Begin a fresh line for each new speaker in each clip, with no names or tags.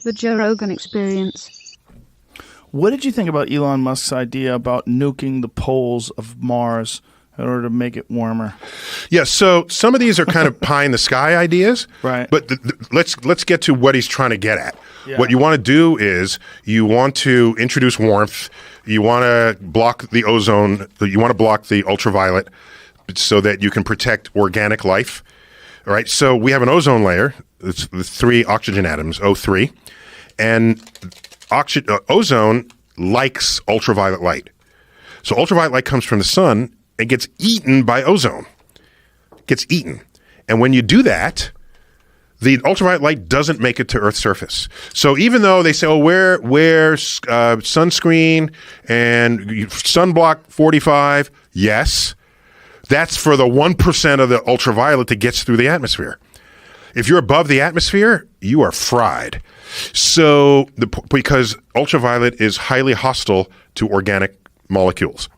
The Joe Rogan Experience.
What did you think about Elon Musk's idea about nuking the poles of Mars in order to make it warmer?
Yeah, so some of these are kind of pie in the sky ideas,
Right.
But let's get to what he's trying to get at.
Yeah.
What you want to do is you want to introduce warmth. You want to block the ozone. You want to block the ultraviolet so that you can protect organic life. All right. So we have an ozone layer. It's the 3 oxygen atoms, O3, and ozone likes ultraviolet light. So ultraviolet light comes from the sun and gets eaten by ozone. Gets eaten. And when you do that, the ultraviolet light doesn't make it to Earth's surface. So even though they say, oh, wear sunscreen and sunblock 45, yes, that's for the 1% of the ultraviolet that gets through the atmosphere. If you're above the atmosphere, you are fried. So because ultraviolet is highly hostile to organic molecules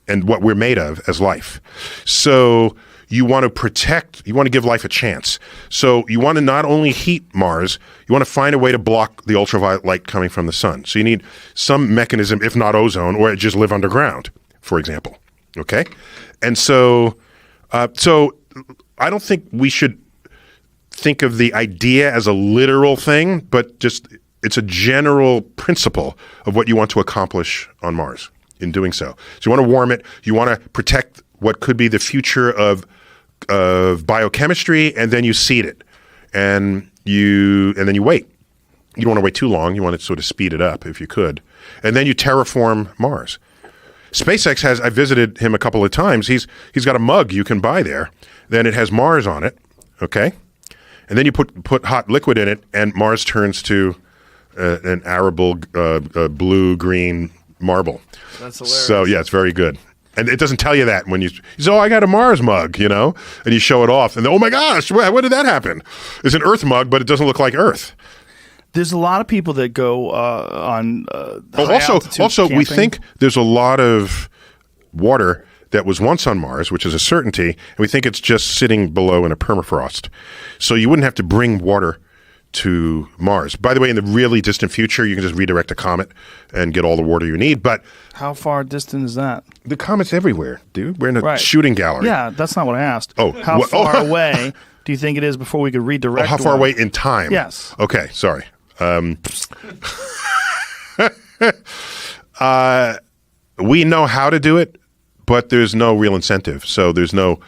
and what we're made of as life. So you want to protect, you want to give life a chance. So you want to not only heat Mars, you want to find a way to block the ultraviolet light coming from the sun. So you need some mechanism, if not ozone, or just live underground, for example. Okay? And so I don't think we should think of the idea as a literal thing, but just it's a general principle of what you want to accomplish on Mars in doing so. So you want to warm it, you want to protect what could be the future of biochemistry, and then you seed it, and then you wait. You don't want to wait too long. You want to sort of speed it up if you could, and then you terraform Mars. SpaceX has. I visited him a couple of times. He's got a mug you can buy there. Then it has Mars on it. Okay, and then you put hot liquid in it, and Mars turns to an arable blue-green marble.
That's hilarious.
So yeah, it's very good. And it doesn't tell you that when you say, oh, I got a Mars mug, you know, and you show it off. And then, oh my gosh, when did that happen? It's an Earth mug, but it doesn't look like Earth.
There's a lot of people that go on
Also, we think there's a lot of water that was once on Mars, which is a certainty, and we think it's just sitting below in a permafrost. So you wouldn't have to bring water to Mars. By the way, in the really distant future, you can just redirect a comet and get all the water you need. But
how far distant is that?
The comet's everywhere, dude. We're in a shooting gallery.
Yeah, that's not what I asked.
Oh,
how far away do you think it is before we could redirect?
How far away in time?
Yes.
Okay, sorry. We know how to do it, but there's no real incentive. So there's no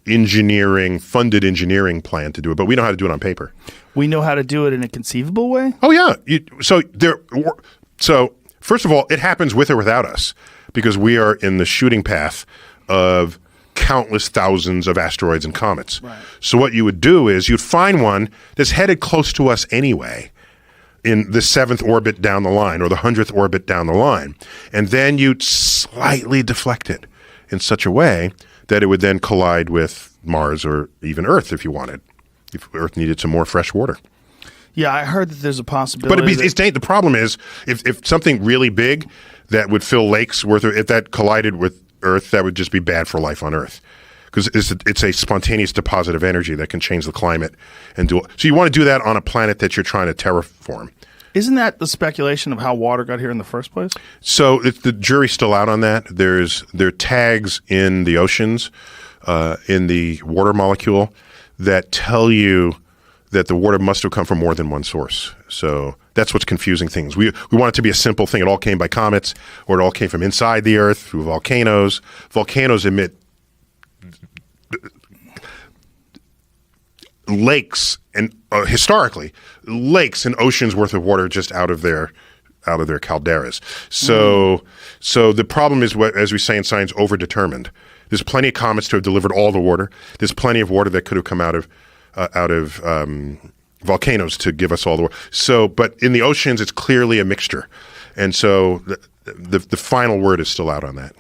funded engineering plan to do it, but we know how to do it on paper.
We know how to do it in a conceivable way?
Oh, yeah. So first of all, it happens with or without us because we are in the shooting path of countless thousands of asteroids and comets. Right. So what you would do is you'd find one that's headed close to us anyway in the 7th orbit down the line or the 100th orbit down the line. And then you'd slightly deflect it in such a way that it would then collide with Mars or even Earth if you wanted, if Earth needed some more fresh water.
Yeah, I heard that there's a possibility.
But the problem is if something really big that would fill lakes worth of, if that collided with Earth, that would just be bad for life on Earth. Because it's a spontaneous deposit of energy that can change the climate and do. So you want to do that on a planet that you're trying to terraform.
Isn't that the speculation of how water got here in the first place?
So the jury's still out on that. There are tags in the oceans, in the water molecule, that tell you that the water must have come from more than one source. So that's what's confusing things. We want it to be a simple thing. It all came by comets, or it all came from inside the Earth through volcanoes. Volcanoes emit lakes and historically lakes and oceans worth of water just out of their calderas. So the problem is, as we say in science, overdetermined. There's plenty of comets to have delivered all the water. There's plenty of water that could have come out of volcanoes to give us all the water. So, but in the oceans, it's clearly a mixture, and so the final word is still out on that.